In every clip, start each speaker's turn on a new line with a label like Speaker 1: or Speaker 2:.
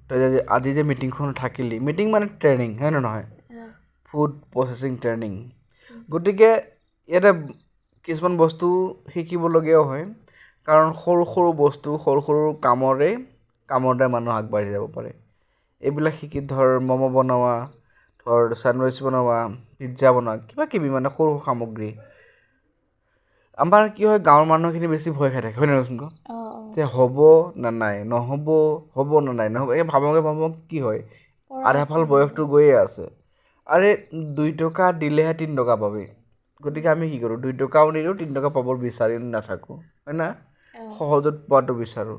Speaker 1: তই আজি যে মিটিংখন থাকিলি মিটিং মানে ট্ৰেইনিং হয় নে নহয় ফুড প্ৰচেছিং ট্ৰেইনিং গতিকে ইয়াতে কিছুমান বস্তু শিকিবলগীয়াও হয় কাৰণ সৰু সৰু বস্তু সৰু সৰু কামতে মানুহ আগবাঢ়ি যাব পাৰে এইবিলাক শিকি ধৰ ম'ম' বনোৱা ধৰ চেণ্ডউইচ বনোৱা পিজ্জা বনোৱা কিবা কিবি মানে সৰু সৰু সামগ্ৰী আমাৰ কি হয় গাঁৱৰ মানুহখিনি বেছি ভয় খাই থাকে হয় নহয় কচোন ক যে হ'ব না নাই নহ'ব হ'ব না নাই নহ'ব এই ভাবক কি হয় আধা ফাল বয়সটো গৈয়ে আছে আৰে 2 টকা দিলেহে 3 টকা পাবি গতিকে আমি কি কৰোঁ 2 টকাও নিদিওঁ 3 টকা পাব বিচাৰি নাথাকোঁ হয় না সহজত পোৱাটো বিচাৰোঁ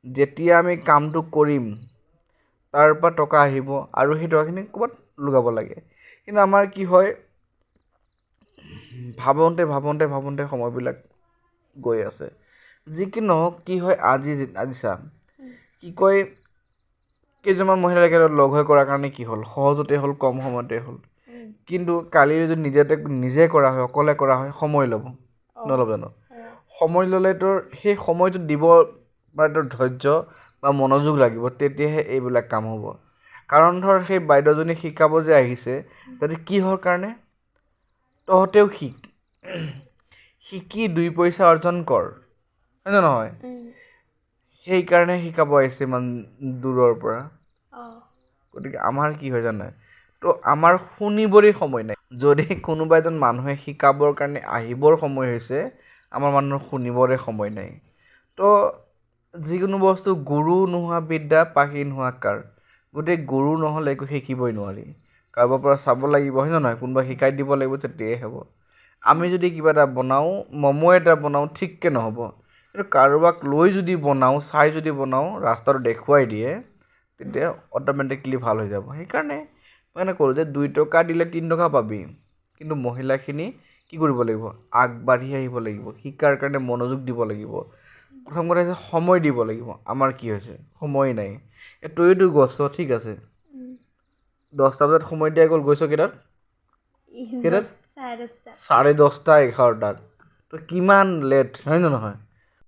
Speaker 1: যেতিয়া আমি কামটো কৰিম তাৰ পৰা টকা আহিব আৰু সেই টকাখিনি ক'ৰবাত লগাব লাগে কিন্তু আমাৰ কি হয় ভাবন্তে সময়বিলাক গৈ আছে যি কি নহওক কি হয় আজি চা কি কয় কেইজনমান মহিলা একেলগে লগ হৈ কৰাৰ কাৰণে কি হ'ল সহজতে হ'ল কম সময়তে হ'ল কিন্তু কালি যদি নিজে কৰা হয় অকলে কৰা হয় সময় ল'ব নল'ব জানো সময় ল'লে তোৰ সেই সময়টো দিব বা তোৰ ধৈৰ্য বা মনোযোগ লাগিব তেতিয়াহে এইবিলাক কাম হ'ব কাৰণ ধৰ সেই বাইদেউজনী শিকাব যে আহিছে তাতে কিহৰ কাৰণে তহঁতেও শিকি 2 পইচা অৰ্জন কৰ হয় নে নহয় সেইকাৰণে শিকাব আহিছে ইমান দূৰৰ পৰা গতিকে আমাৰ কি হয় জানে তো আমাৰ শুনিবৰে সময় নাই যদি কোনোবা এজন মানুহে শিকাবৰ কাৰণে আহিবৰ সময় হৈছে আমাৰ মানুহৰ শুনিবৰে সময় নাই তো যিকোনো বস্তু গুৰু নোহোৱা বিদ্যা পাখি নোহোৱা কাৰ গতিকে গুৰু নহ'লে একো শিকিবই নোৱাৰি কাৰোবাৰ পৰা চাব লাগিব হয় নহয় কোনোবা শিকাই দিব লাগিব তেতিয়াহে হ'ব আমি যদি কিবা এটা বনাওঁ ম'ম' এটা বনাওঁ ঠিককৈ নহ'ব কিন্তু কাৰোবাক লৈ যদি বনাওঁ চাই যদি বনাওঁ ৰাস্তাটো দেখুৱাই দিয়ে তেতিয়া অট'মেটিকলি ভাল হৈ যাব সেইকাৰণে মই কৰোঁ যে 2 টকা দিলে 3 টকা পাবি কিন্তু মহিলাখিনি কি কৰিব লাগিব আগবাঢ়ি আহিব লাগিব শিকাৰ কাৰণে মনোযোগ দিব লাগিব প্ৰথম কথা হৈছে সময় দিব লাগিব আমাৰ কি হৈছে সময় নাই তইতো গৈছ ঠিক আছে 10টা বজাত সময় দিয়া গ'ল গৈছ কেইটাত 10:30 11:30 তো কিমান লেট হয় নে নহয়